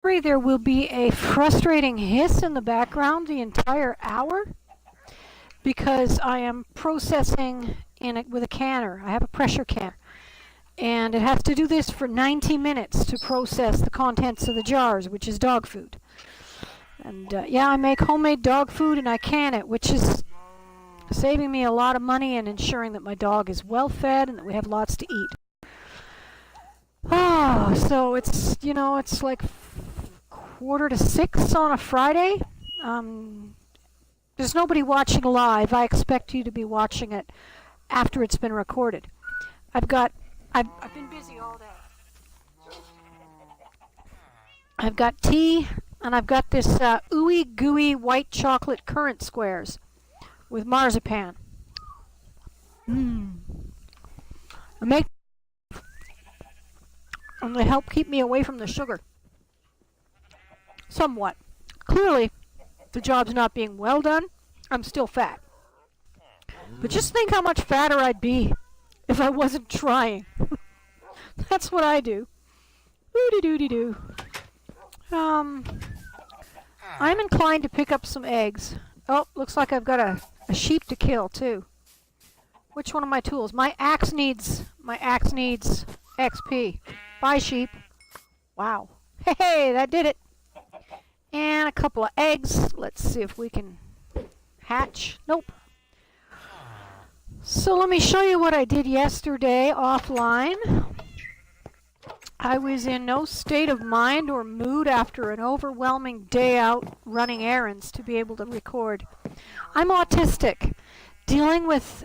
There will be a frustrating hiss in the background the entire hour because I am processing with a canner. I have a pressure canner. And it has to do this for 90 minutes to process the contents of the jars, which is dog food. And yeah, I make homemade dog food and I can it, which is saving me a lot of money and ensuring that my dog is well fed and that we have lots to eat. Oh, so it's like 5:45 on a Friday. There's nobody watching live. I expect you to be watching it after it's been recorded. I've been busy all day. I've got tea, and I've got this ooey gooey white chocolate currant squares with marzipan. And they help keep me away from the sugar. Somewhat. Clearly, the job's not being well done. I'm still fat. But just think how much fatter I'd be if I wasn't trying. That's what I do. Doo-dee-doo-dee-doo. I'm inclined to pick up some eggs. Oh, looks like I've got a sheep to kill too. Which one of my tools? My axe needs XP. Bye, sheep. Wow. Hey, that did it. And a couple of eggs. Let's see if we can hatch. Nope. So let me show you what I did yesterday offline. I was in no state of mind or mood after an overwhelming day out running errands to be able to record. I'm autistic. Dealing with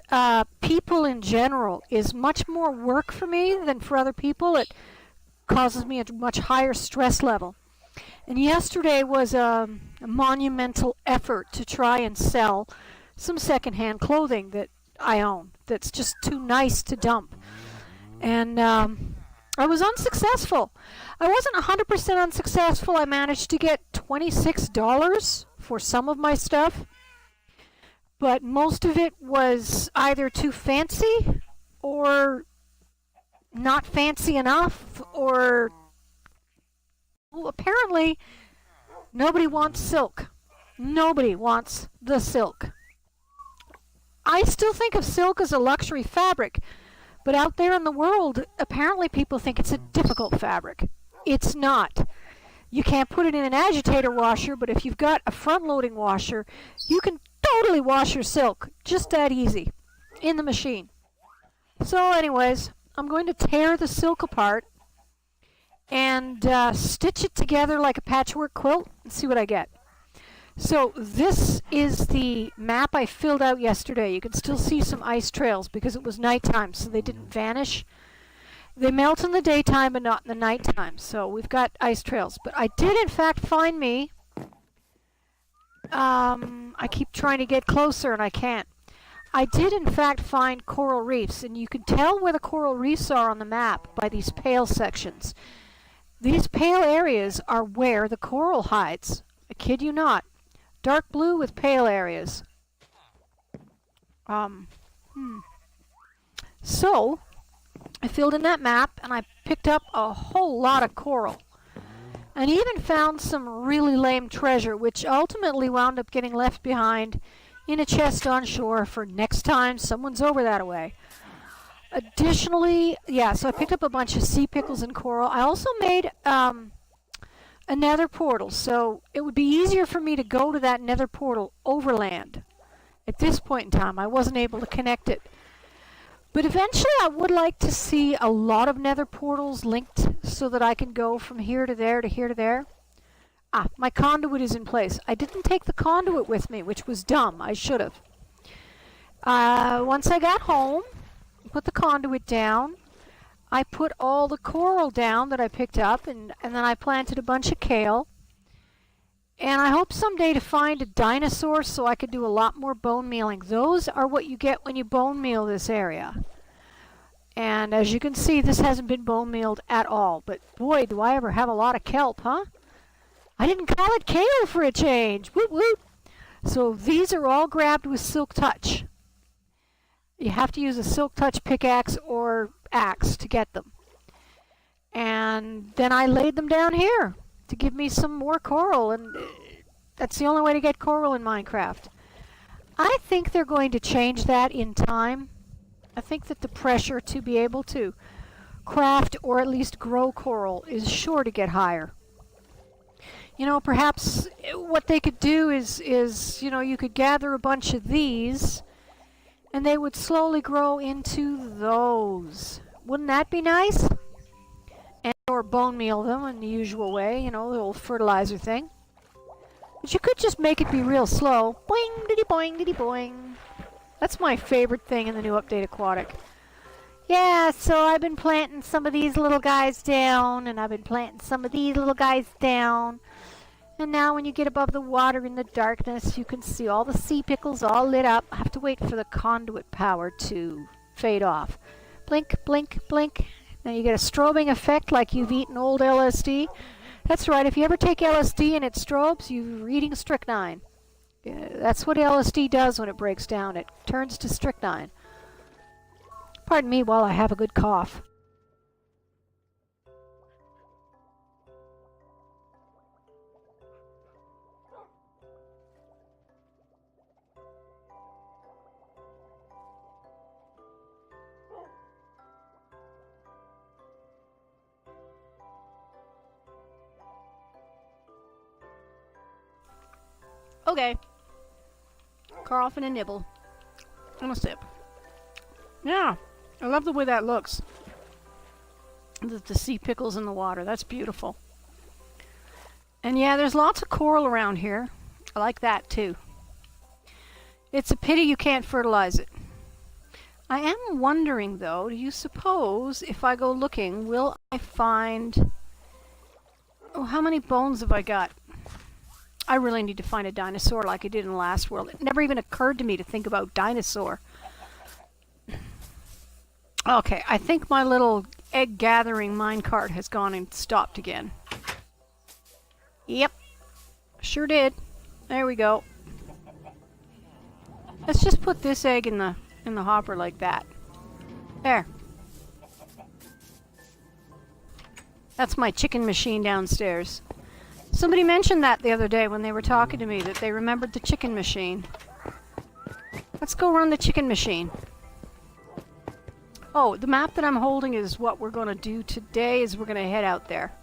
people in general is much more work for me than for other people. It causes me a much higher stress level. And yesterday was a monumental effort to try and sell some secondhand clothing that I own that's just too nice to dump. And I was unsuccessful. I wasn't 100% unsuccessful. I managed to get $26 for some of my stuff. But most of it was either too fancy or not fancy enough, or well, apparently nobody wants silk. Nobody wants the silk. I still think of silk as a luxury fabric, but out there in the world, apparently people think it's a difficult fabric. It's not. You can't put it in an agitator washer, but if you've got a front-loading washer, you can totally wash your silk. Just that easy. In the machine. So anyways, I'm going to tear the silk apart and stitch it together like a patchwork quilt and see what I get. So this is the map I filled out yesterday. You can still see some ice trails because it was nighttime, so they didn't vanish. They melt in the daytime but not in the nighttime, so we've got ice trails. But I did in fact find me, I keep trying to get closer and I can't. I did in fact find coral reefs, and you can tell where the coral reefs are on the map by these pale sections. These pale areas are where the coral hides. I kid you not. Dark blue with pale areas. So, I filled in that map and I picked up a whole lot of coral. And even found some really lame treasure, which ultimately wound up getting left behind in a chest on shore for next time someone's over that way. Additionally, yeah, so I picked up a bunch of sea pickles and coral. I also made a nether portal, so it would be easier for me to go to that nether portal overland. At this point in time, I wasn't able to connect it. But eventually I would like to see a lot of nether portals linked so that I can go from here to there to here to there. Ah, my conduit is in place. I didn't take the conduit with me, which was dumb. I should have. Once I got home, put the conduit down. I put all the coral down that I picked up, and then I planted a bunch of kale. And I hope someday to find a dinosaur so I could do a lot more bone mealing. Those are what you get when you bone meal this area. And as you can see, this hasn't been bone mealed at all. But boy, do I ever have a lot of kelp, huh? I didn't call it kale for a change. Woot woot. So these are all grabbed with Silk Touch. You have to use a Silk Touch pickaxe or axe to get them. And then I laid them down here. to give me some more coral, and that's the only way to get coral in Minecraft. I think they're going to change that in time. I think that the pressure to be able to craft or at least grow coral is sure to get higher. You know, perhaps what they could do is you know, you could gather a bunch of these and they would slowly grow into those. Wouldn't that be nice? And or bone meal them in the usual way, you know, the old fertilizer thing. But you could just make it be real slow. Boing, diddy boing, diddy boing. That's my favorite thing in the new update Aquatic. Yeah, so I've been planting some of these little guys down, and I've been planting some of these little guys down. And now when you get above the water in the darkness, you can see all the sea pickles all lit up. I have to wait for the conduit power to fade off. Blink, blink, blink. Now you get a strobing effect like you've eaten old LSD. That's right, if you ever take LSD and it strobes, you're eating strychnine. That's what LSD does when it breaks down. It turns to strychnine. Pardon me while I have a good cough. Okay. Carl and a nibble. And a sip. Yeah. I love the way that looks. The sea pickles in the water. That's beautiful. And yeah, there's lots of coral around here. I like that too. It's a pity you can't fertilize it. I am wondering though, do you suppose if I go looking, will I find... Oh, how many bones have I got? I really need to find a dinosaur like I did in the last world. It never even occurred to me to think about dinosaur. Okay, I think my little egg gathering minecart has gone and stopped again. Yep, sure did. There we go. Let's just put this egg in the hopper like that. There. That's my chicken machine downstairs. Somebody mentioned that the other day when they were talking to me, that they remembered the chicken machine. Let's go run the chicken machine. Oh, the map that I'm holding is what we're going to do today, is we're going to head out there.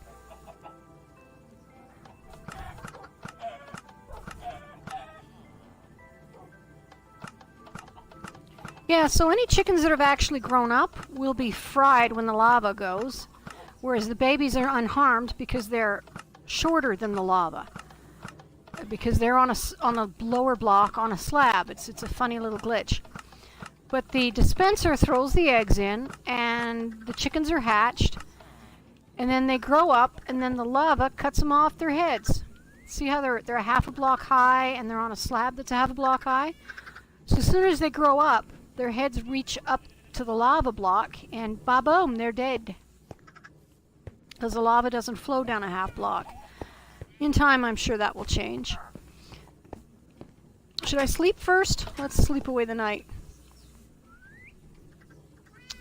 Yeah, so any chickens that have actually grown up will be fried when the lava goes, whereas the babies are unharmed because they're shorter than the lava. Because they're on a lower block on a slab. It's a funny little glitch. But the dispenser throws the eggs in, and the chickens are hatched, and then they grow up, and then the lava cuts them off their heads. See how they're a half a block high, and they're on a slab that's a half a block high? So as soon as they grow up, their heads reach up to the lava block, and ba-boom, they're dead. Because the lava doesn't flow down a half block. In time, I'm sure that will change. Should I sleep first? Let's sleep away the night.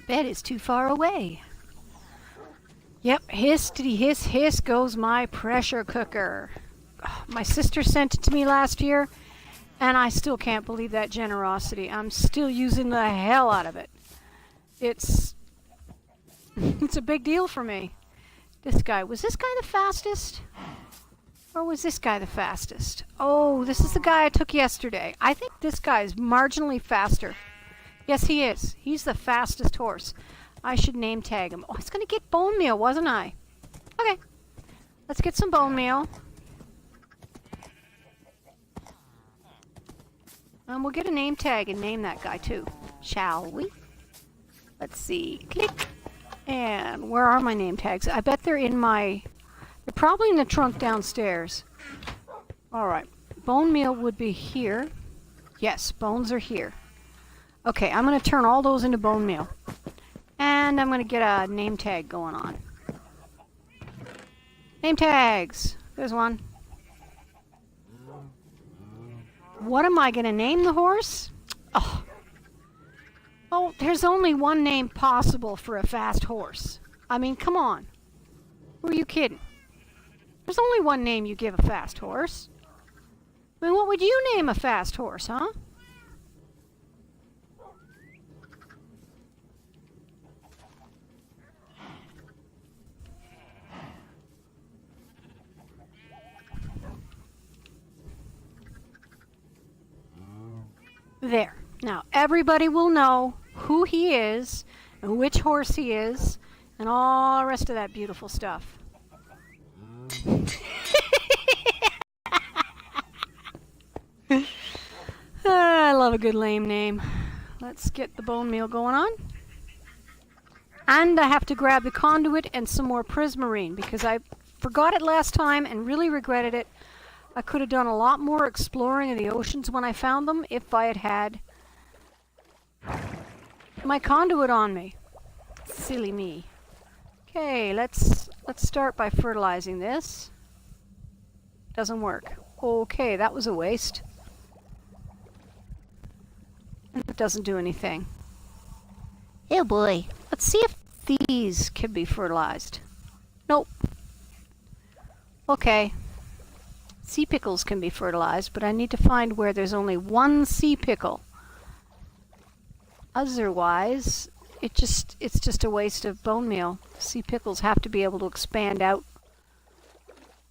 Bed is too far away. Yep, hiss-diddy hiss hiss goes my pressure cooker. Oh, my sister sent it to me last year, and I still can't believe that generosity. I'm still using the hell out of it. It's a big deal for me. Was this guy the fastest? Or was this guy the fastest? Oh, this is the guy I took yesterday. I think this guy is marginally faster. Yes, he is. He's the fastest horse. I should name tag him. Oh, I was going to get bone meal, wasn't I? Okay. Let's get some bone meal. And we'll get a name tag and name that guy too. Shall we? Let's see. Click. And where are my name tags? I bet they're in my... They're probably in the trunk downstairs. Alright. Bone meal would be here. Yes, bones are here. Okay, I'm going to turn all those into bone meal. And I'm going to get a name tag going on. Name tags. There's one. What am I going to name the horse? Oh, there's only one name possible for a fast horse. I mean, come on. Who are you kidding? There's only one name you give a fast horse. I mean, what would you name a fast horse, huh? There. Now, everybody will know who he is, and which horse he is, and all the rest of that beautiful stuff. I love a good lame name. Let's get the bone meal going on. And I have to grab the conduit and some more prismarine because I forgot it last time and really regretted it. I could have done a lot more exploring of the oceans when I found them if I had had my conduit on me. Silly me. Okay, let's start by fertilizing this. Doesn't work. Okay, that was a waste. And it doesn't do anything. Oh boy. Let's see if these can be fertilized. Nope. Okay. Sea pickles can be fertilized, but I need to find where there's only one sea pickle. Otherwise, it's just a waste of bone meal. Sea pickles have to be able to expand out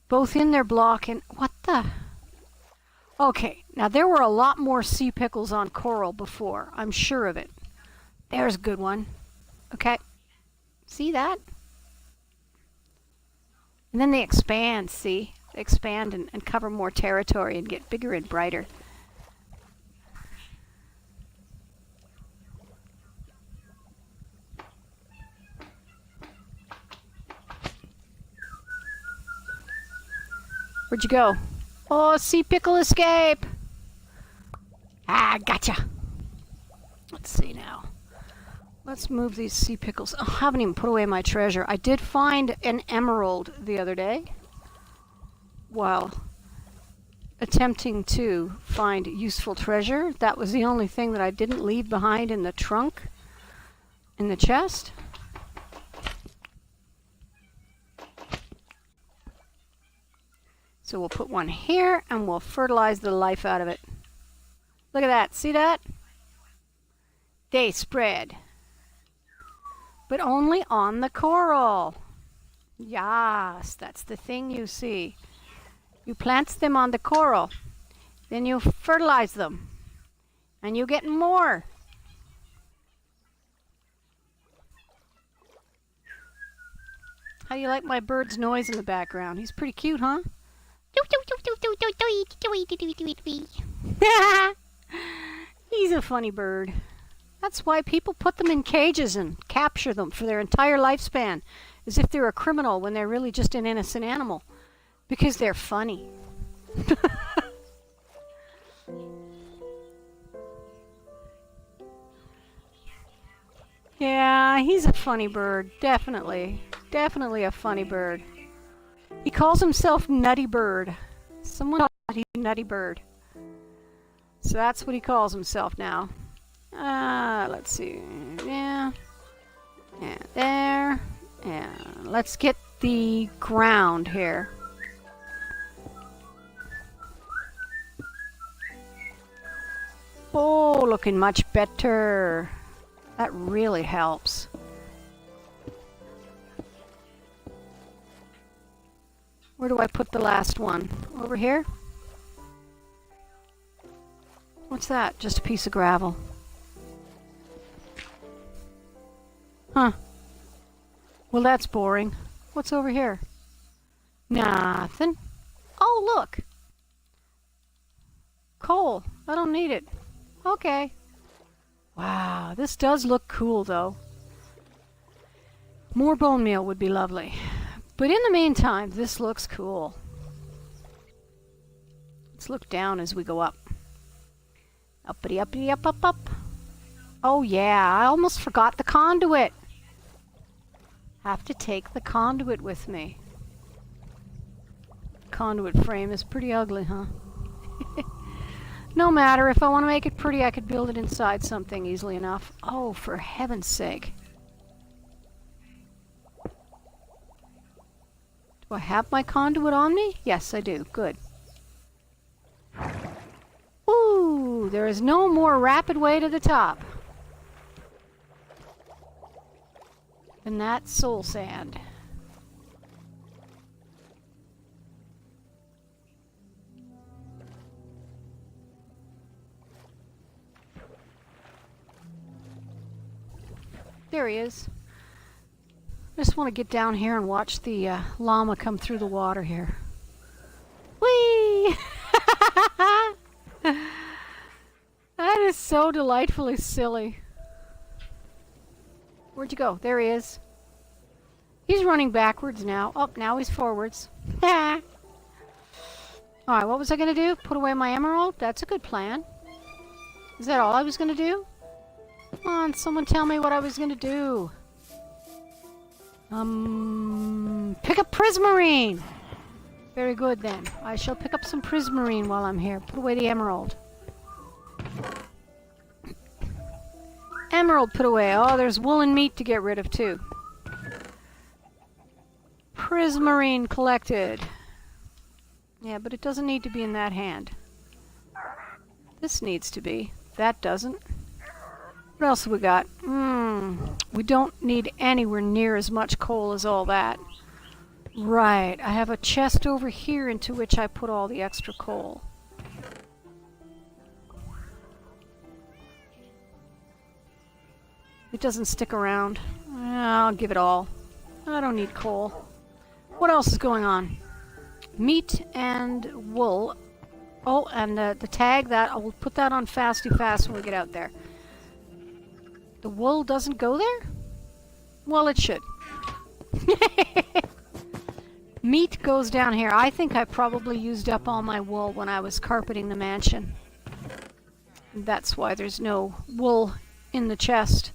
both in their block and... What the... Okay, now there were a lot more sea pickles on coral before. I'm sure of it. There's a good one. Okay. See that? And then they expand, see? They expand and cover more territory and get bigger and brighter. Where'd you go? Oh, sea pickle escape! Ah, gotcha! Let's see now. Let's move these sea pickles. Oh, I haven't even put away my treasure. I did find an emerald the other day while attempting to find useful treasure. That was the only thing that I didn't leave behind in the trunk, in the chest. So we'll put one here and we'll fertilize the life out of it. Look at that. See that? They spread. But only on the coral. Yes, that's the thing you see. You plant them on the coral. Then you fertilize them. And you get more. How do you like my bird's noise in the background? He's pretty cute, huh? He's a funny bird. That's why people put them in cages and capture them for their entire lifespan, as if they're a criminal when they're really just an innocent animal, because they're funny. Yeah, he's a funny bird. Definitely. Definitely a funny bird. He calls himself Nutty Bird. Someone thought he's Nutty Bird. So that's what he calls himself now. Let's see. Yeah. Yeah, there. Yeah. Let's get the ground here. Oh, looking much better. That really helps. Where do I put the last one? Over here? What's that? Just a piece of gravel. Huh. Well, that's boring. What's over here? Nothing. Oh, look. Coal. I don't need it. Okay. Wow, this does look cool, though. More bone meal would be lovely. But in the meantime, this looks cool. Let's look down as we go up. Uppity, uppity, up, up, up. Oh yeah, I almost forgot the conduit. Have to take the conduit with me. Conduit frame is pretty ugly, huh? No matter, if I want to make it pretty, I could build it inside something easily enough. Oh, for heaven's sake. Do I have my conduit on me? Yes, I do. Good. Ooh, there is no more rapid way to the top than that soul sand. There he is. I just want to get down here and watch the llama come through the water here. Whee! That is so delightfully silly. Where'd you go? There he is. He's running backwards now. Oh, now he's forwards. Alright, what was I going to do? Put away my emerald? That's a good plan. Is that all I was going to do? Come on, someone tell me what I was going to do. Pick up prismarine! Very good then. I shall pick up some prismarine while I'm here. Put away the emerald. Emerald put away. Oh, there's wool and meat to get rid of too. Prismarine collected. Yeah, but it doesn't need to be in that hand. This needs to be. That doesn't. What else have we got? We don't need anywhere near as much coal as all that. Right, I have a chest over here into which I put all the extra coal. It doesn't stick around. I'll give it all. I don't need coal. What else is going on? Meat and wool. Oh, and the tag, that I will put that on fasty fast when we get out there. The wool doesn't go there? Well, it should. Meat goes down here. I think I probably used up all my wool when I was carpeting the mansion. That's why there's no wool in the chest.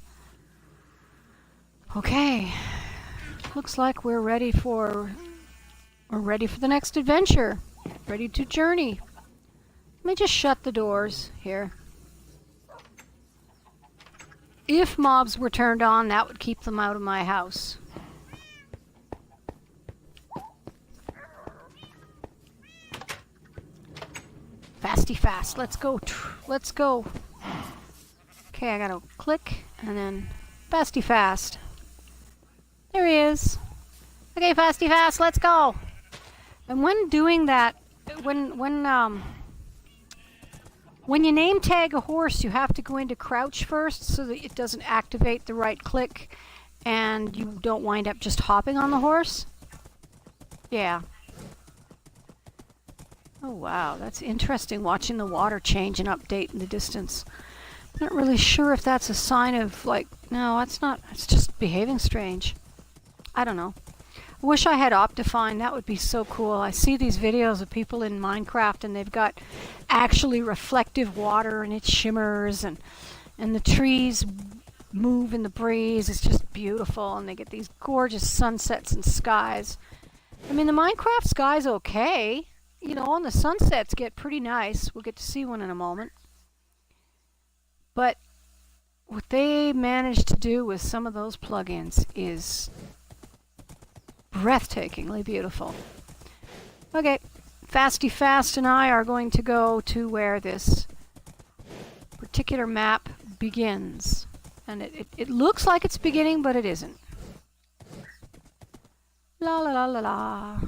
Okay. Looks like we're ready for the next adventure. Ready to journey. Let me just shut the doors here. If mobs were turned on, that would keep them out of my house. Fasty fast. Let's go. Let's go. Okay, I gotta click and then fasty fast. There he is. Okay, fasty fast. Let's go. And when doing that, when you name tag a horse, you have to go into crouch first so that it doesn't activate the right click and you don't wind up just hopping on the horse. Yeah. Oh wow, that's interesting watching the water change and update in the distance. Not really sure if that's a sign of like, no, it's not, it's just behaving strange. I don't know. I wish I had Optifine. That would be so cool. I see these videos of people in Minecraft and they've got actually reflective water and it shimmers and the trees move in the breeze. It's just beautiful and they get these gorgeous sunsets and skies. I mean, the Minecraft sky's okay. You know, and the sunsets get pretty nice. We'll get to see one in a moment. But what they managed to do with some of those plugins is breathtakingly beautiful. Okay, Fasty Fast and I are going to go to where this particular map begins. And it looks like it's beginning, but it isn't. La la la la la.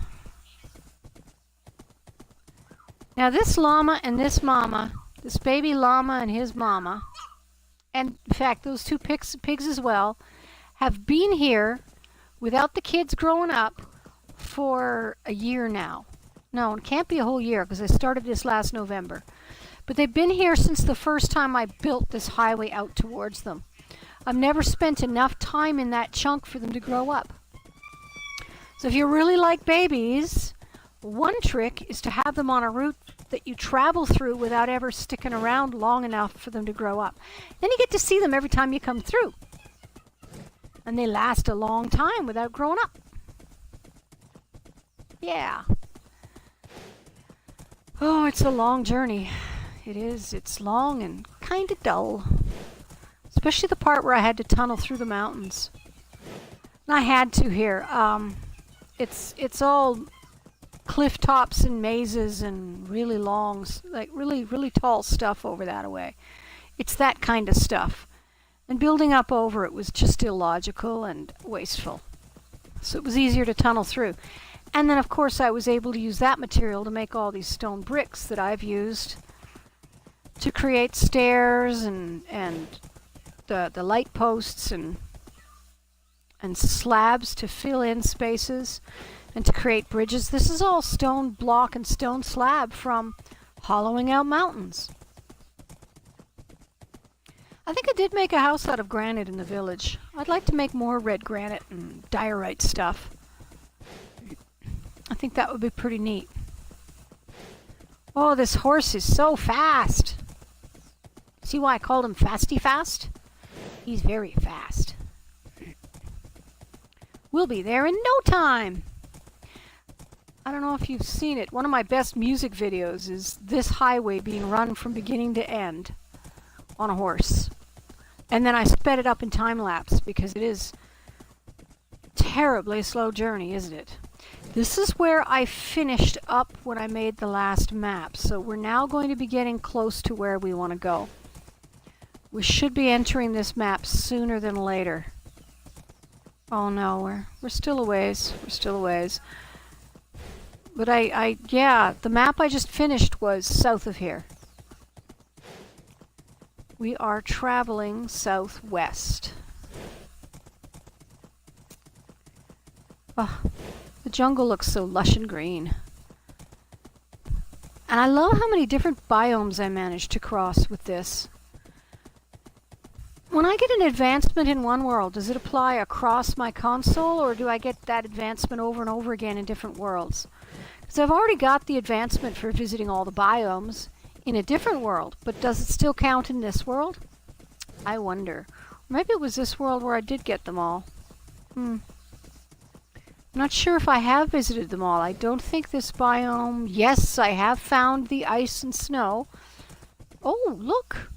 Now this llama and this mama, this baby llama and his mama, and in fact those two pigs as well, have been here without the kids growing up for a year now. No, it can't be a whole year because I started this last November. But they've been here since the first time I built this highway out towards them. I've never spent enough time in that chunk for them to grow up. So if you really like babies, one trick is to have them on a route that you travel through without ever sticking around long enough for them to grow up. Then you get to see them every time you come through. And they last a long time without growing up. Yeah. Oh, it's a long journey. It is. It's long and kind of dull. Especially the part where I had to tunnel through the mountains. And I had to here. it's all cliff tops and mazes and really long, like really tall stuff over that way. It's that kind of stuff. And building up over it was just illogical and wasteful. So it was easier to tunnel through. And then of course I was able to use that material to make all these stone bricks that I've used to create stairs and the light posts and slabs to fill in spaces and to create bridges. This is all stone block and stone slab from hollowing out mountains. I think I did make a house out of granite in the village. I'd like to make more red granite and diorite stuff. I think that would be pretty neat. Oh, this horse is so fast. See why I called him Fasty Fast? He's very fast. We'll be there in no time. I don't know if you've seen it. One of my best music videos is this highway being run from beginning to end on a horse. And then I sped it up in time lapse because it is terribly slow journey, isn't it? This is where I finished up when I made the last map. So we're now going to be getting close to where we want to go. We should be entering this map sooner than later. Oh no, we're still a ways. We're still a ways. But yeah, the map I just finished was south of here. We are traveling southwest. Oh, the jungle looks so lush and green. And I love how many different biomes I managed to cross with this. When I get an advancement in one world, does it apply across my console, or do I get that advancement over and over again in different worlds? Because I've already got the advancement for visiting all the biomes in a different world, but does it still count in this world? I wonder. Maybe it was this world where I did get them all. I'm not sure if I have visited them all. I don't think this biome... Yes, I have found the ice and snow. Oh, look!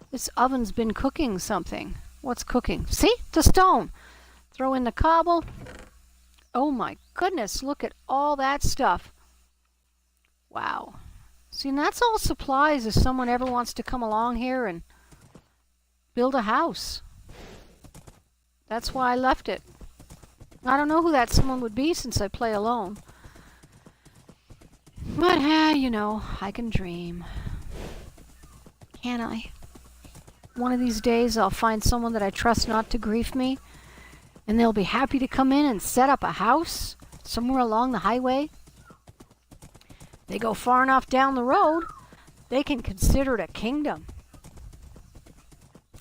This oven's been cooking something. What's cooking? See? The stone! Throw in the cobble. Oh my goodness, look at all that stuff. Wow. See, and that's all supplies if someone ever wants to come along here and build a house. That's why I left it. I don't know who that someone would be since I play alone. But, you know, I can dream. Can I? One of these days I'll find someone that I trust not to grief me, and they'll be happy to come in and set up a house somewhere along the highway. They go far enough down the road, they can consider it a kingdom.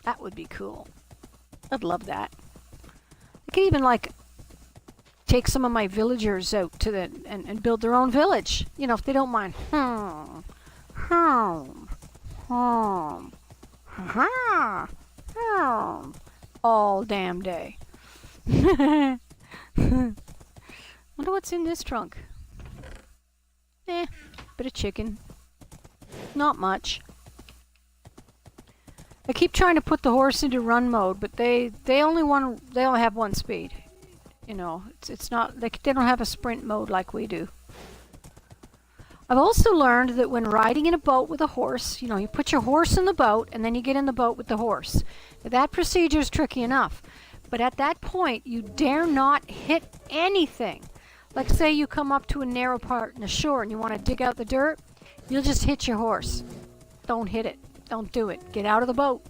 That would be cool. I'd love that. I could even, like, take some of my villagers out to the and build their own village. You know, if they don't mind. All damn day. Wonder what's in this trunk. Bit of chicken. Not much. I keep trying to put the horse into run mode, but they only have one speed. You know, it's not they don't have a sprint mode like we do. I've also learned that when riding in a boat with a horse, you know, you put your horse in the boat and then you get in the boat with the horse. That procedure is tricky enough, but at that point you dare not hit anything. Like say you come up to a narrow part in the shore and you want to dig out the dirt, you'll just hit your horse. Don't hit it. Don't do it. Get out of the boat.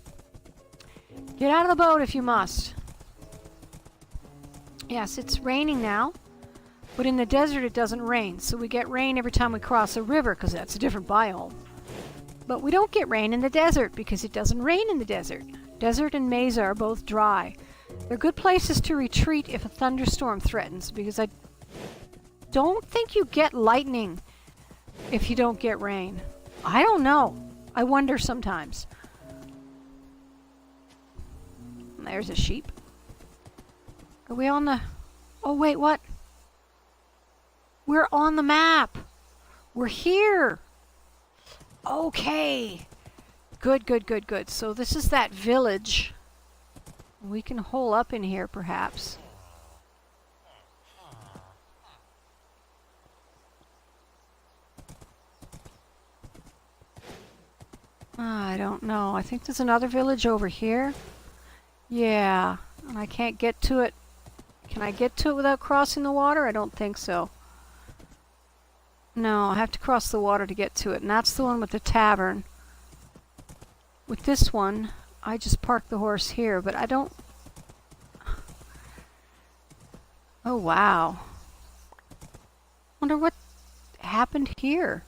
Get out of the boat if you must. Yes, it's raining now, but in the desert it doesn't rain, so we get rain every time we cross a river because that's a different biome. But we don't get rain in the desert because it doesn't rain in the desert. Desert and mesa are both dry. They're good places to retreat if a thunderstorm threatens, because I don't think you get lightning if you don't get rain. I don't know. I wonder sometimes. There's a sheep. Are we on the... Oh, wait, what? We're on the map. We're here. Okay. Good, good, good, good. So this is that village. We can hole up in here, perhaps. I don't know. I think there's another village over here. Yeah, and I can't get to it. Can I get to it without crossing the water? I don't think so. No, I have to cross the water to get to it, and that's the one with the tavern. With this one, I just parked the horse here, but I don't... Oh, wow. Wonder what happened here.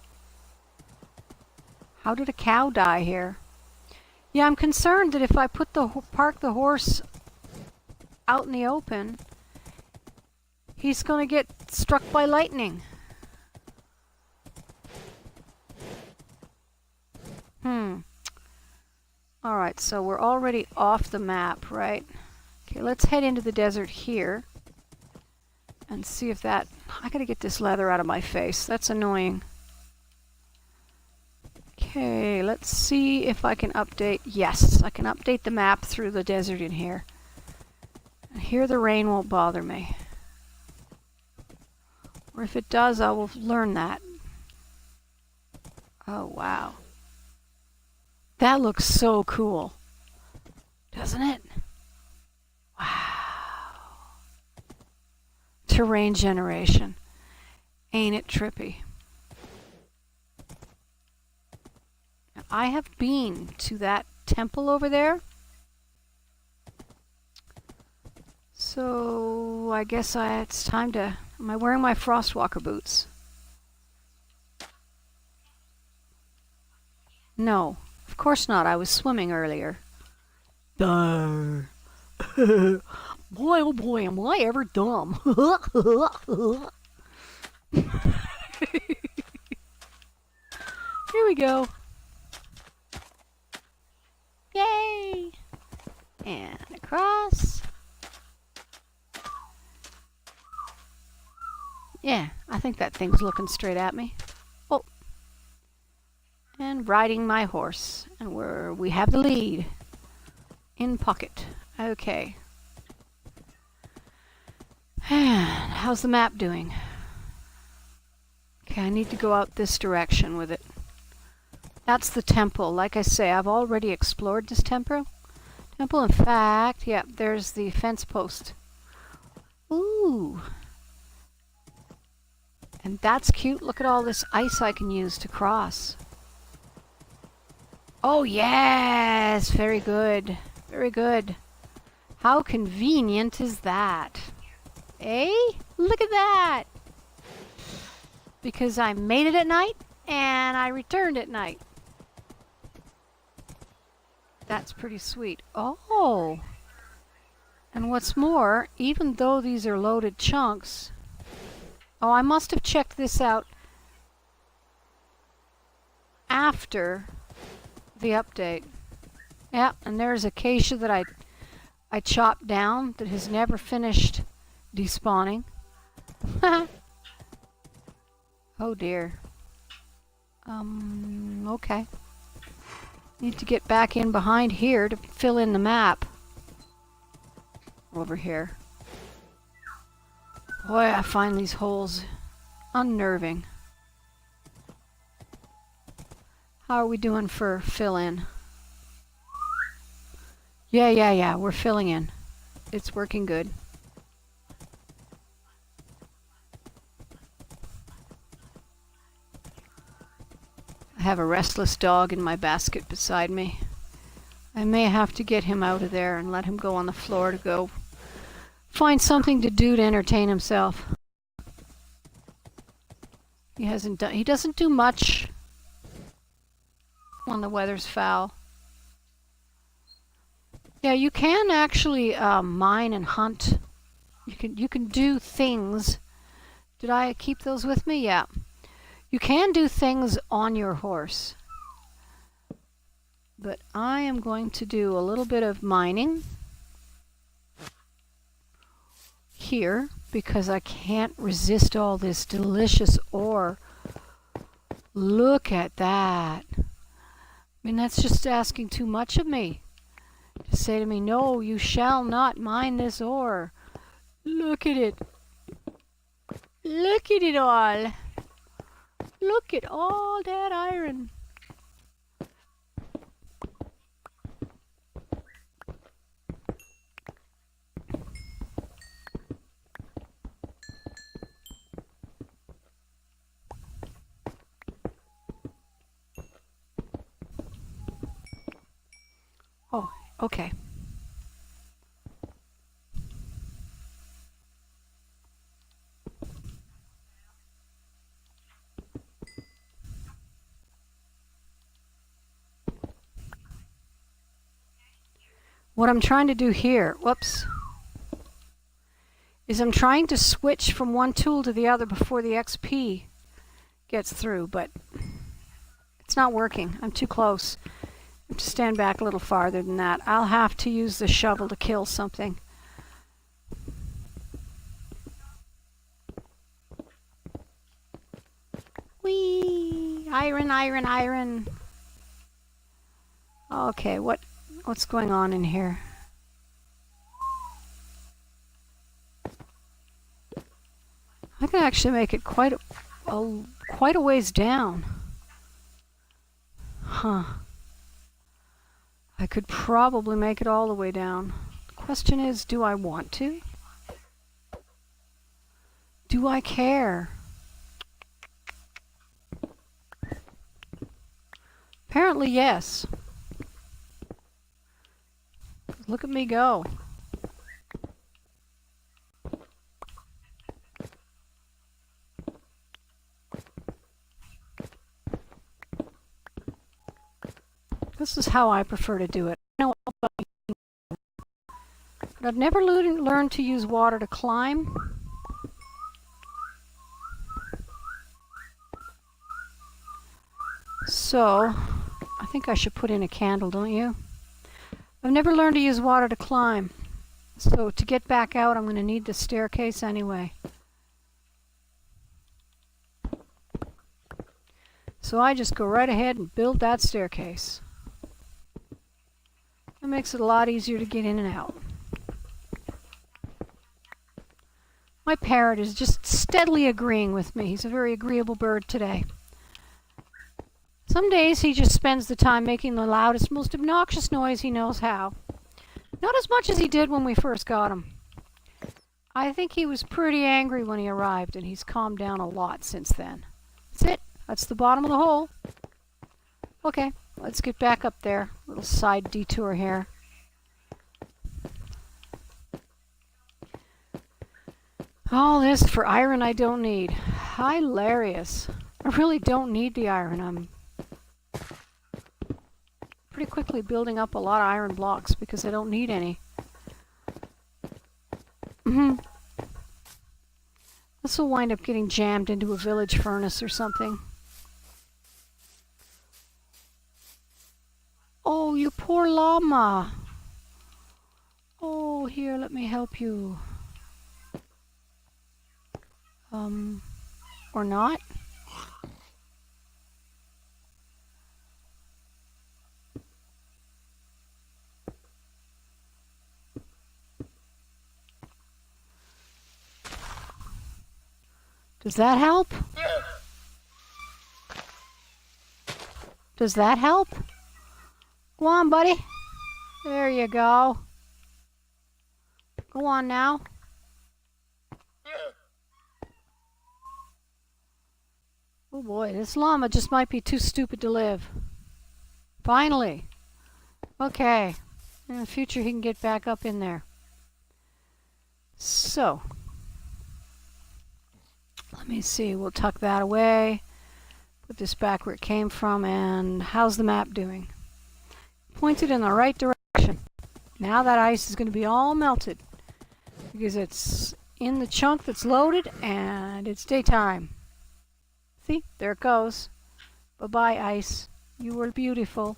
How did a cow die here? Yeah, I'm concerned that if I put the park the horse out in the open, he's going to get struck by lightning. Alright, so we're already off the map, right? Okay, let's head into the desert here and see if that... I gotta get this leather out of my face. That's annoying. Okay, let's see if I can update... Yes, I can update the map through the desert in here. And here the rain won't bother me. Or if it does, I will learn that. Oh, wow. That looks so cool. Doesn't it? Wow. Terrain generation. Ain't it trippy? I have been to that temple over there. So I guess it's time to... Am I wearing my Frostwalker boots? No, of course not. I was swimming earlier. Duh. Boy, oh boy, am I ever dumb. Here we go. Yay! And across. Yeah, I think that thing's looking straight at me. Oh. And riding my horse. And we have the lead. In pocket. Okay. And how's the map doing? Okay, I need to go out this direction with it. That's the temple. Like I say, I've already explored this temple. In fact, yeah, there's the fence post. Ooh. And that's cute. Look at all this ice I can use to cross. Oh, yes! Very good. Very good. How convenient is that? Eh? Look at that! Because I made it at night, and I returned at night. That's pretty sweet. Oh! And what's more, even though these are loaded chunks... Oh, I must have checked this out after the update. Yeah, and there's acacia that I chopped down that has never finished despawning. Oh dear. Okay. Need to get back in behind here to fill in the map. Over here. Boy, I find these holes unnerving. How are we doing for fill-in? Yeah, we're filling in. It's working good. I have a restless dog in my basket beside me. I may have to get him out of there and let him go on the floor to go find something to do to entertain himself. He doesn't do much when the weather's foul. Yeah, you can actually mine and hunt. You can do things. Did I keep those with me? Yeah. You can do things on your horse. But I am going to do a little bit of mining here because I can't resist all this delicious ore. Look at that. I mean, that's just asking too much of me. To say to me, no, you shall not mine this ore. Look at it. Look at it all. Look at all that iron. Oh, okay. What I'm trying to do here, whoops, is I'm trying to switch from one tool to the other before the XP gets through, but it's not working. I'm too close. I have to stand back a little farther than that. I'll have to use the shovel to kill something. Whee! Iron, iron, iron. Okay, what's going on in here? I can actually make it quite a ways down. Huh. I could probably make it all the way down. The question is, do I want to? Do I care? Apparently, yes. Look at me go. This is how I prefer to do it. I know about you, but I've never learned to use water to climb. So, I think I should put in a candle, don't you? I've never learned to use water to climb. So to get back out, I'm going to need the staircase anyway. So I just go right ahead and build that staircase. That makes it a lot easier to get in and out. My parrot is just steadily agreeing with me. He's a very agreeable bird today. Some days he just spends the time making the loudest, most obnoxious noise he knows how. Not as much as he did when we first got him. I think he was pretty angry when he arrived, and he's calmed down a lot since then. That's it. That's the bottom of the hole. Okay, let's get back up there. Little side detour here. All this for iron I don't need. Hilarious. I really don't need the iron. I'm pretty quickly building up a lot of iron blocks because I don't need any. This will wind up getting jammed into a village furnace or something. Oh, you poor llama. Oh, here, let me help you. Or not? Does that help? Does that help? Go on, buddy. There you go. Go on now. Oh boy, this llama just might be too stupid to live. Finally. Okay. In the future he can get back up in there. So. Let me see, we'll tuck that away. Put this back where it came from, and how's the map doing? Pointed in the right direction. Now that ice is going to be all melted because it's in the chunk that's loaded and it's daytime. See, there it goes. Bye-bye, ice. You were beautiful.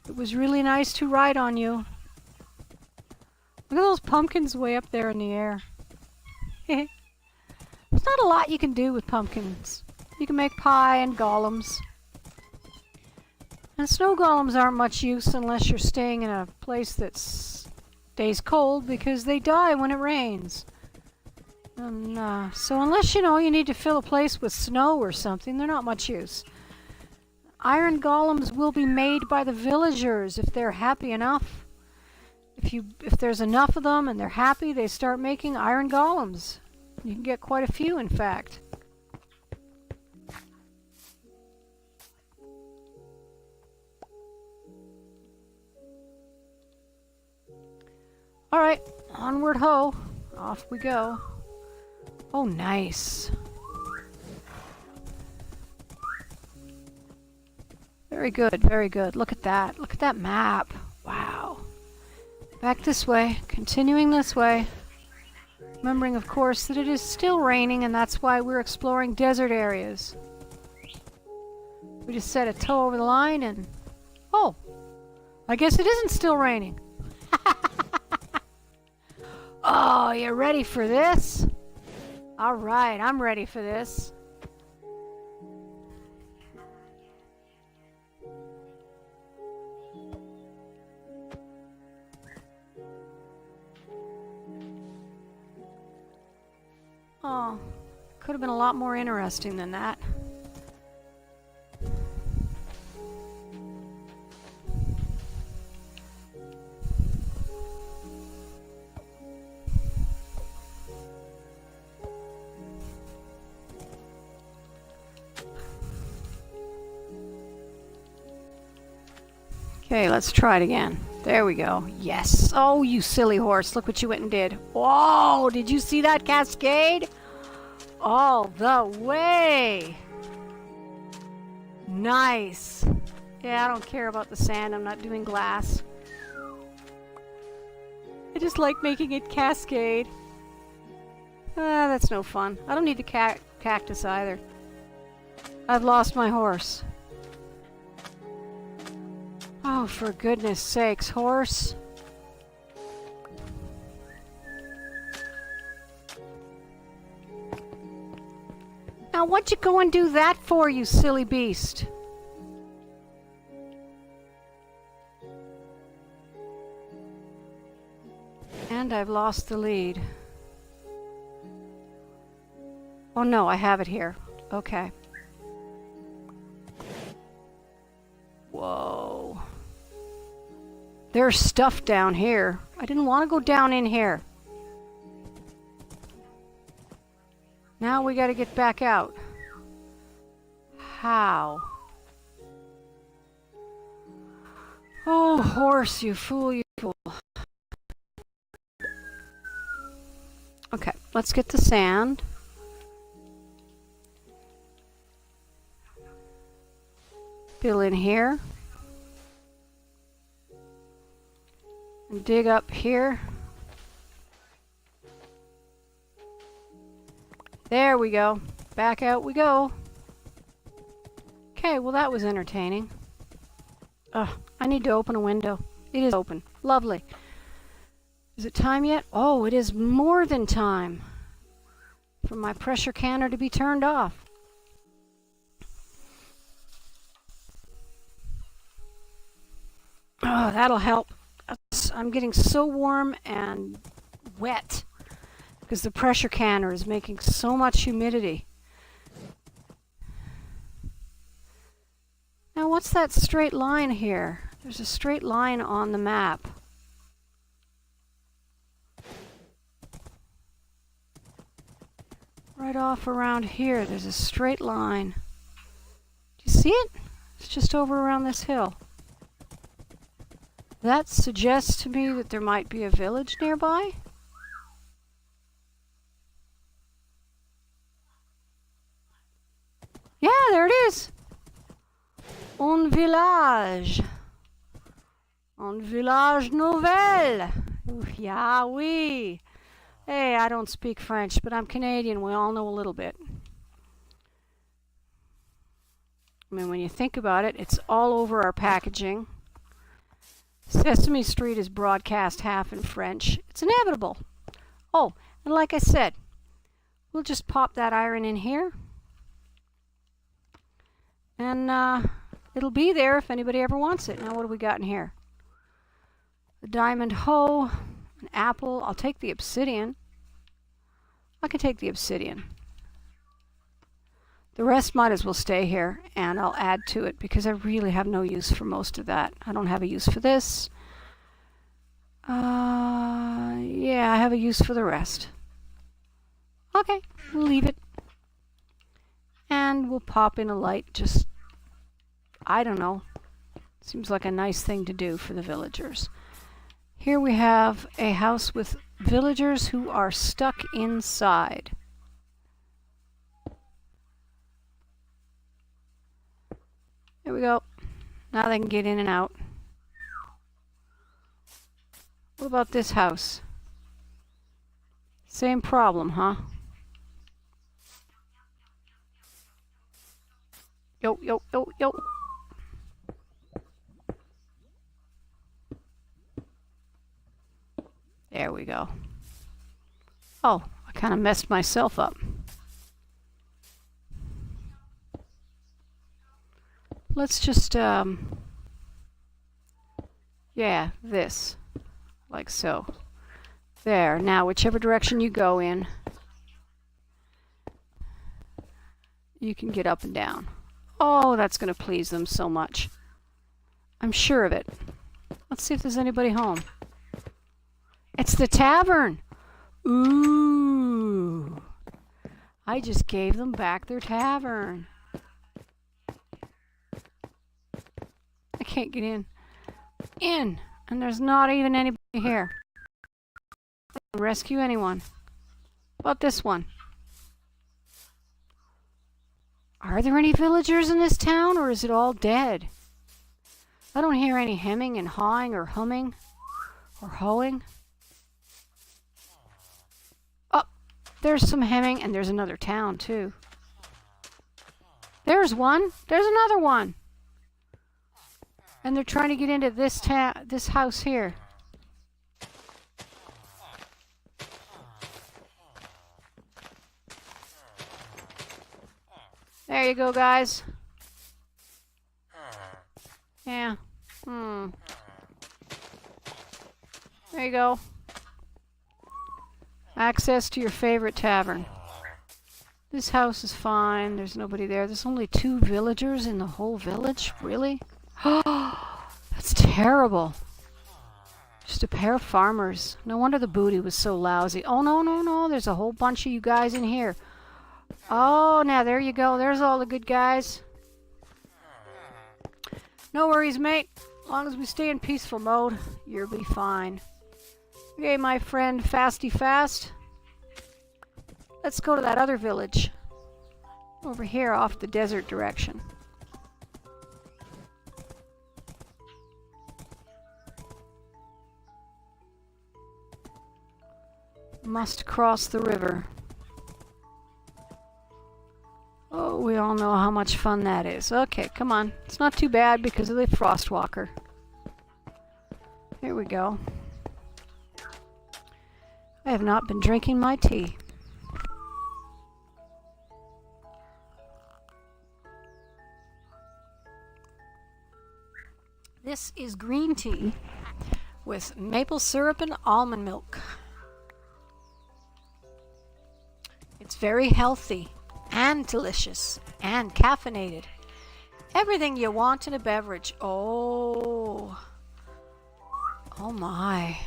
It was really nice to ride on you. Look at those pumpkins way up there in the air. There's not a lot you can do with pumpkins. You can make pie and golems. And snow golems aren't much use unless you're staying in a place that stays cold because they die when it rains. And so unless you need to fill a place with snow or something, they're not much use. Iron golems will be made by the villagers if they're happy enough. If there's enough of them and they're happy, they start making iron golems. You can get quite a few, in fact. Alright, onward ho. Off we go. Oh, nice. Very good, very good. Look at that. Look at that map. Wow. Back this way. Continuing this way. Remembering, of course, that it is still raining, and that's why we're exploring desert areas. We just set a toe over the line and... Oh! I guess it isn't still raining. Oh, you ready for this? Alright, I'm ready for this. Oh, could have been a lot more interesting than that. Okay, let's try it again. There we go. Yes. Oh, you silly horse. Look what you went and did. Whoa, did you see that cascade? All the way. Nice. Yeah, I don't care about the sand. I'm not doing glass. I just like making it cascade. Ah, that's no fun. I don't need the cactus either. I've lost my horse. Oh, for goodness sakes, horse. Now, what'd you go and do that for, you silly beast? And I've lost the lead. Oh no, I have it here. Okay. Whoa. There's stuff down here. I didn't want to go down in here. Now we got to get back out. How? Oh, horse, you fool, you fool. Okay, let's get the sand. Fill in here. And dig up here. There we go. Back out we go. Okay, well that was entertaining. Ugh, I need to open a window. It is open. Lovely. Is it time yet? Oh, it is more than time for my pressure canner to be turned off. Oh, that'll help. I'm getting so warm and wet because the pressure canner is making so much humidity. Now, what's that straight line here? There's a straight line on the map. Right off around here, there's a straight line. Do you see it? It's just over around this hill. That suggests to me that there might be a village nearby. Yeah, there it is. Un village. Un village nouvel. Yeah, oui. Hey, I don't speak French, but I'm Canadian. We all know a little bit. I mean, when you think about it, it's all over our packaging. Sesame Street is broadcast half in French. It's inevitable. Oh, and like I said, we'll just pop that iron in here. And it'll be there if anybody ever wants it. Now, what do we got in here? A diamond hoe, an apple. I'll take the obsidian. I can take the obsidian. The rest might as well stay here, and I'll add to it because I really have no use for most of that. I don't have a use for this. Yeah, I have a use for the rest. Okay, we'll leave it. And we'll pop in a light, just, I don't know. Seems like a nice thing to do for the villagers. Here we have a house with villagers who are stuck inside. There we go. Now they can get in and out. What about this house? Same problem, huh? Yo, yo, yo, yo. There we go. Oh, I kind of messed myself up. Let's just, yeah, this. Like so. There. Now, whichever direction you go in, you can get up and down. Oh, that's going to please them so much. I'm sure of it. Let's see if there's anybody home. It's the tavern. Ooh. I just gave them back their tavern. I can't get in. In. And there's not even anybody here. Rescue anyone. What about this one? Are there any villagers in this town, or is it all dead? I don't hear any hemming and hawing or humming or hoeing. Oh, there's some hemming, and there's another town too. There's one. There's another one. And they're trying to get into this house here. There you go, guys. Yeah. There you go. Access to your favorite tavern. This house is fine. There's nobody there. There's only 2 villagers in the whole village? Really? That's terrible. Just a pair of farmers. No wonder the booty was so lousy. Oh, no, no, no. There's a whole bunch of you guys in here. Oh, now there you go. There's all the good guys. No worries, mate. As long as we stay in peaceful mode, you'll be fine. Okay, my friend Fasty Fast. Let's go to that other village. Over here off the desert direction. Must cross the river. Oh, we all know how much fun that is. Okay, come on. It's not too bad because of the Frostwalker. Here we go. I have not been drinking my tea. This is green tea with maple syrup and almond milk. It's very healthy and delicious and caffeinated. Everything you want in a beverage. Oh my.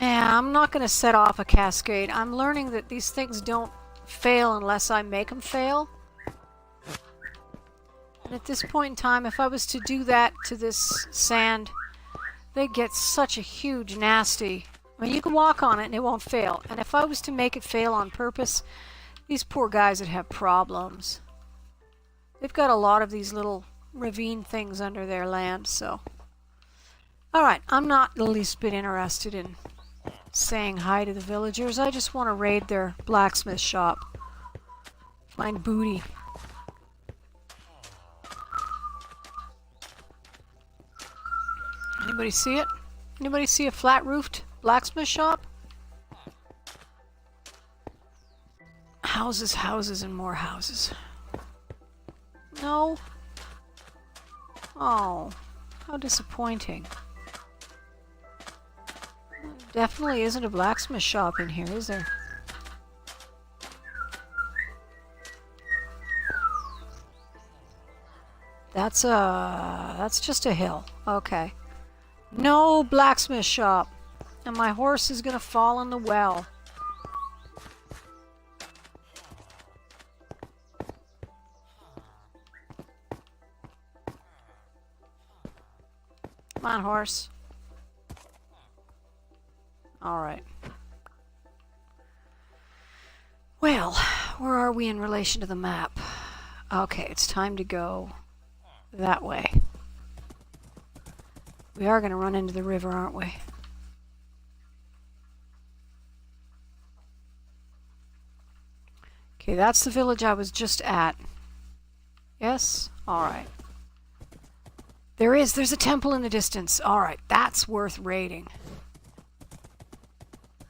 Yeah, I'm not going to set off a cascade. I'm learning that these things don't fail unless I make them fail. And at this point in time, if I was to do that to this sand, they'd get such a huge, nasty... I mean, you can walk on it and it won't fail. And if I was to make it fail on purpose, these poor guys would have problems. They've got a lot of these little ravine things under their land, so... Alright, I'm not the least bit interested in saying hi to the villagers. I just want to raid their blacksmith shop. Find booty. Anybody see it? Anybody see a flat-roofed blacksmith shop? Houses, houses, and more houses. No? Oh, how disappointing. Definitely isn't a blacksmith shop in here, is there? That's just a hill. Okay. No blacksmith shop. And my horse is gonna fall in the well. Come on, horse. Alright. Well, where are we in relation to the map? Okay, it's time to go that way. We are going to run into the river, aren't we? Okay, that's the village I was just at. Yes? Alright. There's a temple in the distance. Alright, that's worth raiding.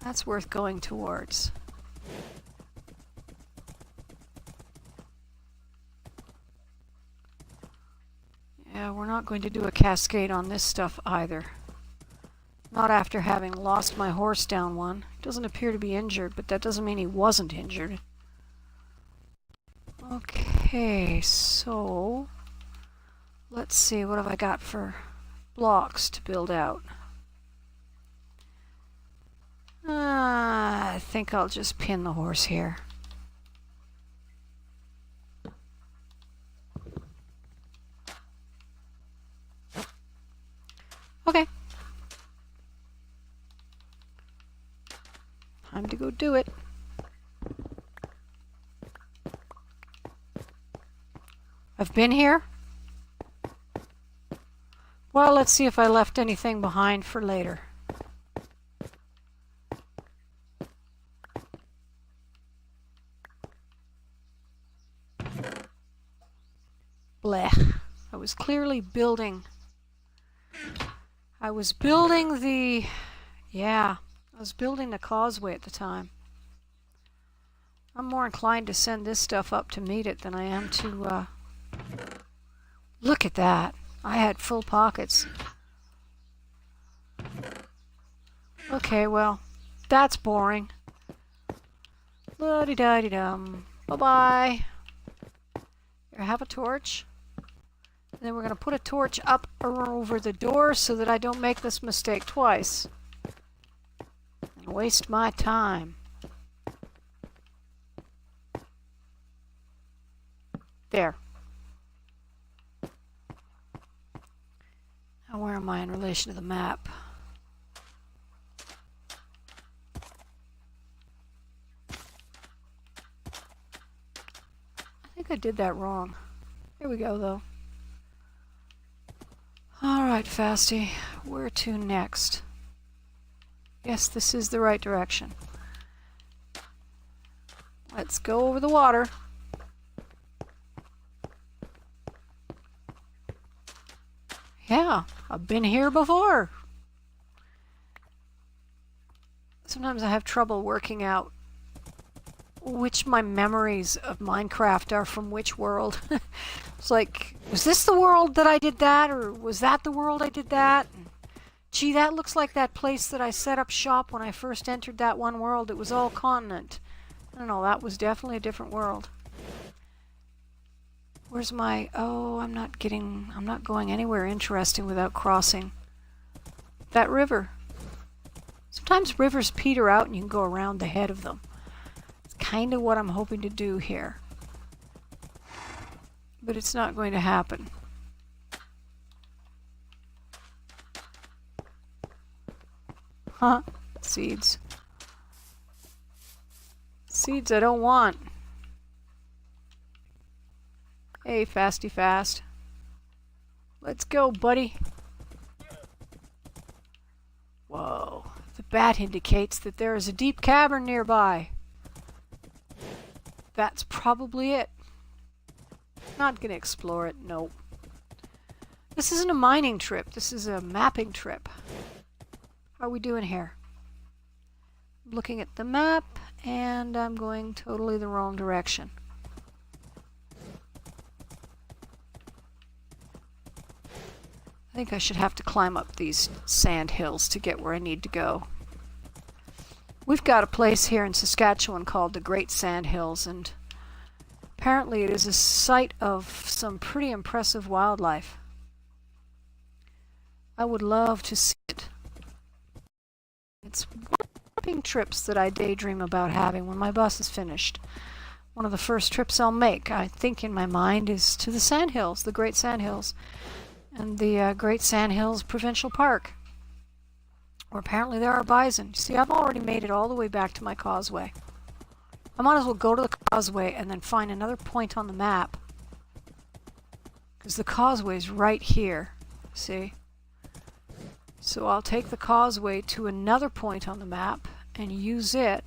That's worth going towards. Yeah, we're not going to do a cascade on this stuff either. Not after having lost my horse down one. Doesn't appear to be injured, but that doesn't mean he wasn't injured. Okay, so let's see, what have I got for blocks to build out? I think I'll just pin the horse here. Okay. Time to go do it. I've been here. Well, let's see if I left anything behind for later. Blech. I was clearly building. I was building the causeway at the time. I'm more inclined to send this stuff up to meet it than I am to, look at that. I had full pockets. Okay, well, that's boring. La-di-da-di-dum. Bye-bye. Here, have a torch. And then we're going to put a torch up over the door so that I don't make this mistake twice. And waste my time. There. Now where am I in relation to the map? I think I did that wrong. Here we go, though. Alright, Fasty. Where to next? Yes, this is the right direction. Let's go over the water. Yeah, I've been here before. Sometimes I have trouble working out which my memories of Minecraft are from which world. It's like, was this the world that I did that, or was that the world I did that? And, gee, that looks like that place that I set up shop when I first entered that one world. It was all continent. I don't know, that was definitely a different world. Where's my... Oh, I'm not going anywhere interesting without crossing that river. Sometimes rivers peter out and you can go around the head of them. It's kind of what I'm hoping to do here. But it's not going to happen. Huh? Seeds. Seeds I don't want. Hey, Fasty Fast. Let's go, buddy. Whoa. The bat indicates that there is a deep cavern nearby. That's probably it. Not gonna explore it, nope. This isn't a mining trip, this is a mapping trip. How are we doing here? I'm looking at the map, and I'm going totally the wrong direction. I think I should have to climb up these sand hills to get where I need to go. We've got a place here in Saskatchewan called the Great Sand Hills, and apparently it is a site of some pretty impressive wildlife. I would love to see it. It's one of the camping trips that I daydream about having when my bus is finished. One of the first trips I'll make, I think in my mind, is to the Sand Hills, the Great Sand Hills. and the Great Sandhills Provincial Park, where apparently there are bison. You see, I've already made it all the way back to my causeway. I might as well go to the causeway and then find another point on the map, because the causeway is right here, see? So I'll take the causeway to another point on the map and use it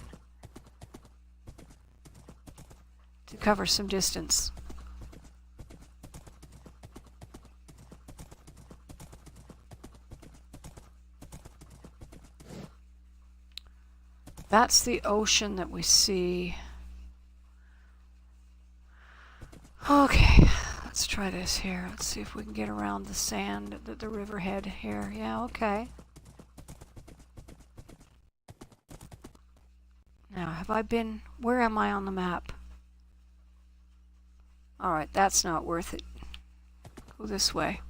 to cover some distance. That's the ocean that we see. Okay, let's try this here. Let's see if we can get around the sand, the riverhead here. Yeah, okay. Now, have I been... Where am I on the map? Alright, that's not worth it. Go this way.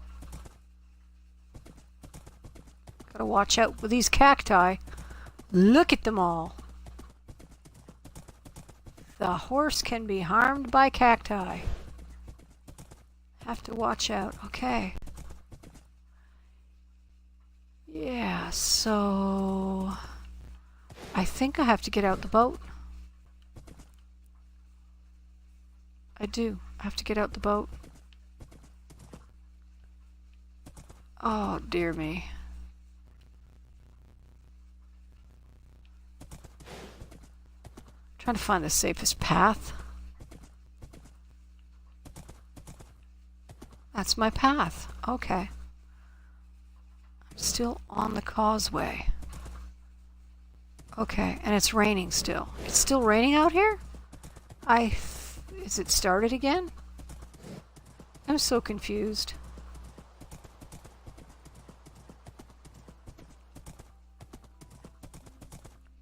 Gotta watch out with these cacti. Look at them all. The horse can be harmed by cacti. Have to watch out. Okay. Yeah, so... I think I have to get out the boat. I do. I have to get out the boat. Oh, dear me. Trying to find the safest path. That's my path. Okay. I'm still on the causeway. Okay, and it's raining still. It's still raining out here? Is it started again? I'm so confused.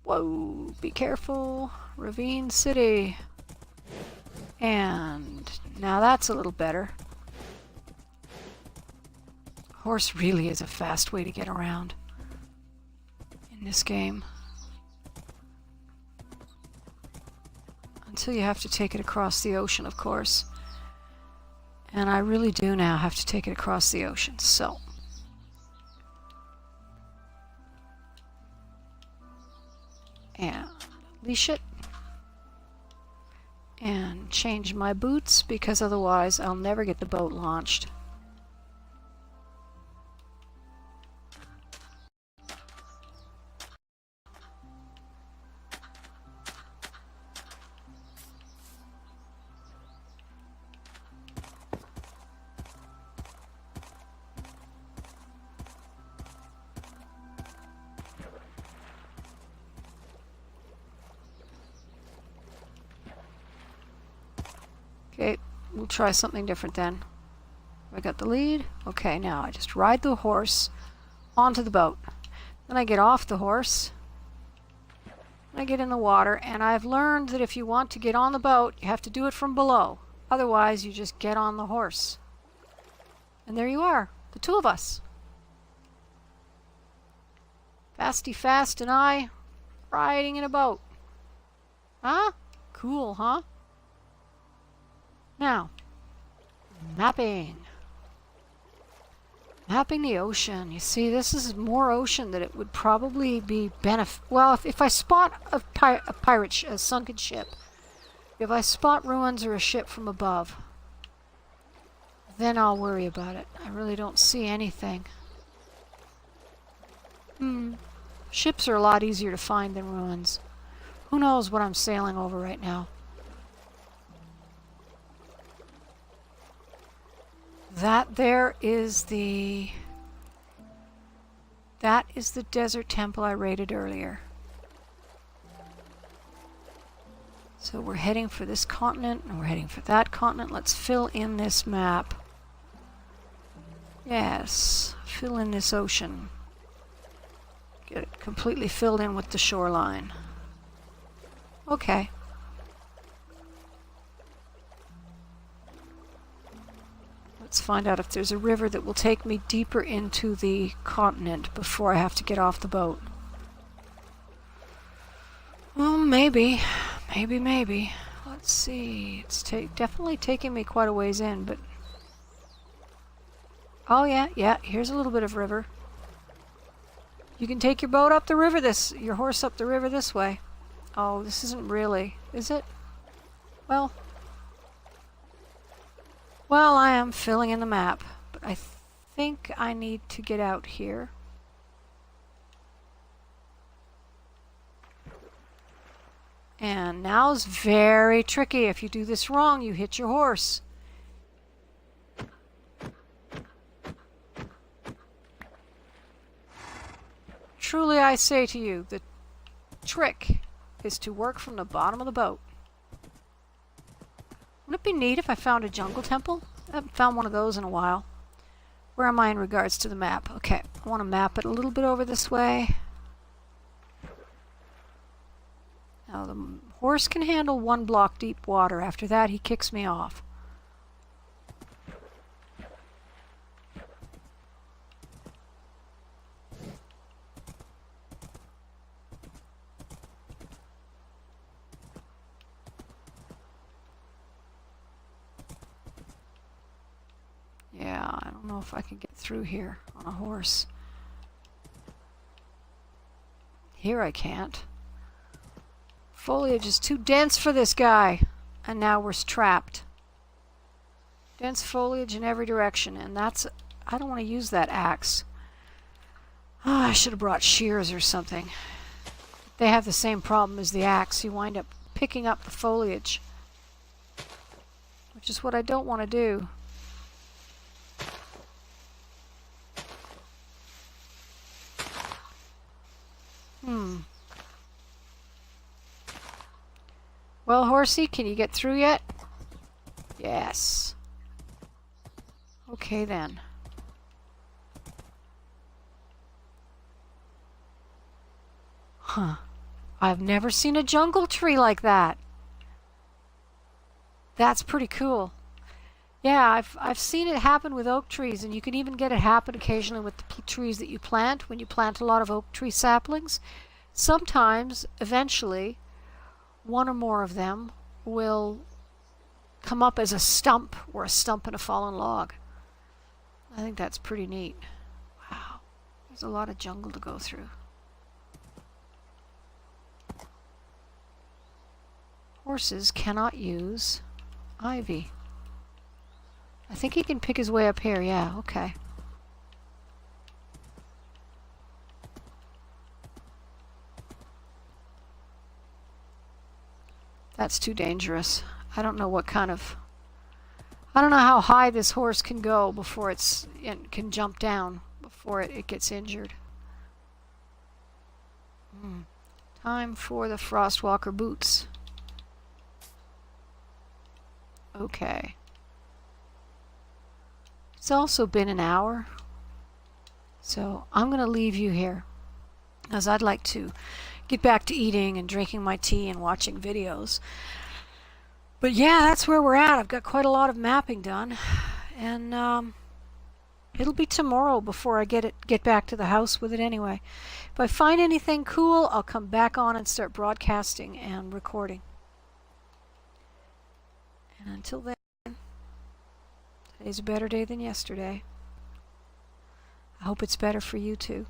Whoa, be careful. Ravine City. And now that's a little better. Horse really is a fast way to get around in this game. Until you have to take it across the ocean, of course. And I really do now have to take it across the ocean, so. And leash it. And change my boots, because otherwise I'll never get the boat launched. Okay, we'll try something different then. I got the lead. Okay, now I just ride the horse onto the boat. Then I get off the horse. I get in the water, and I've learned that if you want to get on the boat, you have to do it from below. Otherwise, you just get on the horse. And there you are, the two of us. Fasty Fast and I riding in a boat. Huh? Cool, huh? Now, mapping. Mapping the ocean. You see, this is more ocean than it would probably be well, if I spot a pirate, a sunken ship, if I spot ruins or a ship from above, then I'll worry about it. I really don't see anything. Ships are a lot easier to find than ruins. Who knows what I'm sailing over right now? That there is the... That is the desert temple I raided earlier. So we're heading for this continent, and we're heading for that continent. Let's fill in this map. Yes, fill in this ocean. Get it completely filled in with the shoreline. Okay. Let's find out if there's a river that will take me deeper into the continent before I have to get off the boat. Well, maybe. Maybe. Let's see. It's definitely taking me quite a ways in, but... Oh yeah, yeah, here's a little bit of river. You can take your boat up the river your horse up the river this way. Oh, this isn't really, is it? Well, I am filling in the map, but I think I need to get out here. And now's very tricky. If you do this wrong, you hit your horse. Truly I say to you, the trick is to work from the bottom of the boat. Wouldn't it be neat if I found a jungle temple? I haven't found one of those in a while. Where am I in regards to the map? Okay, I want to map it a little bit over this way. Now the horse can handle 1 block deep water. After that, he kicks me off. Yeah, I don't know if I can get through here on a horse. Here I can't. Foliage is too dense for this guy. And now we're trapped. Dense foliage in every direction. And that's... I don't want to use that axe. Oh, I should have brought shears or something. They have the same problem as the axe. You wind up picking up the foliage. Which is what I don't want to do. Well, horsey, can you get through yet? Yes. Okay, then. Huh. I've never seen a jungle tree like that. That's pretty cool. Yeah, I've seen it happen with oak trees, and you can even get it happen occasionally with the trees that you plant. When you plant a lot of oak tree saplings, sometimes, eventually, one or more of them will come up as a stump or a stump in a fallen log. I think that's pretty neat. Wow, there's a lot of jungle to go through. Horses cannot use ivy. I think he can pick his way up here. Yeah, okay. That's too dangerous. I don't know what kind of... I don't know how high this horse can go before it can jump down before it gets injured. Time for the Frostwalker boots. Okay. It's also been an hour. So I'm going to leave you here, as I'd like to get back to eating and drinking my tea and watching videos. But yeah, that's where we're at. I've got quite a lot of mapping done, and it'll be tomorrow before I get back to the house with it anyway. If I find anything cool, I'll come back on and start broadcasting and recording. And until then, today's a better day than yesterday. I hope it's better for you too.